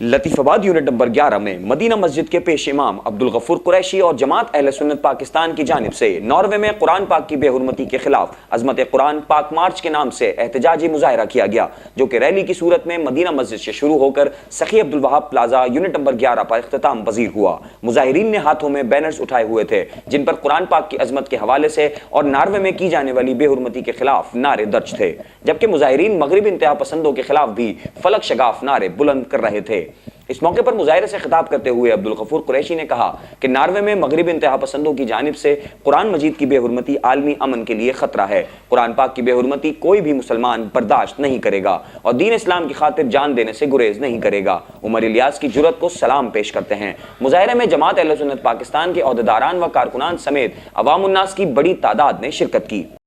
لطیف آباد unit number 11 میں مدینہ مسجد کے پیش امام عبدالغفور قریشی اور جماعت اہلسنت پاکستان کی جانب سے ناروے میں قرآن پاک کی بے حرمتی کے خلاف عظمت قرآن پاک مارچ کے نام سے احتجاجی مظاہرہ کیا گیا، جو کہ ریلی کی صورت میں مدینہ مسجد سے شروع ہو کر سخی عبدالوہاب پلازا یونٹ نمبر 11 پر اختتام پذیر ہوا۔ مظاہرین نے ہاتھوں میں بینرز اٹھائے ہوئے تھے جن پر قرآن پاک کی عظمت کے حوالے سے اور ناروے میں کی جانے والی بے حرمتی کے خلاف نعرے درج تھے، جبکہ مظاہرین مغربی انتہا پسندوں کے خلاف بھی فلک شگاف نعرے بلند کر رہے تھے۔ اس موقع پر مظاہرے سے خطاب کرتے ہوئے عبدالغفور قریشی نے کہا کہ ناروے میں مغربی انتہا پسندوں کی جانب سے قرآن مجید کی بے حرمتی عالمی امن کے لیے خطرہ ہے۔ قرآن پاک کی بے حرمتی کوئی بھی مسلمان برداشت نہیں کرے گا اور دین اسلام کی خاطر جان دینے سے گریز نہیں کرے گا۔ عمر الیاس کی جرأت کو سلام پیش کرتے ہیں۔ مظاہرے میں جماعت اہلسنت پاکستان کے عہدیداران و کارکنان سمیت عوام الناس کی بڑی تعداد نے شرکت کی۔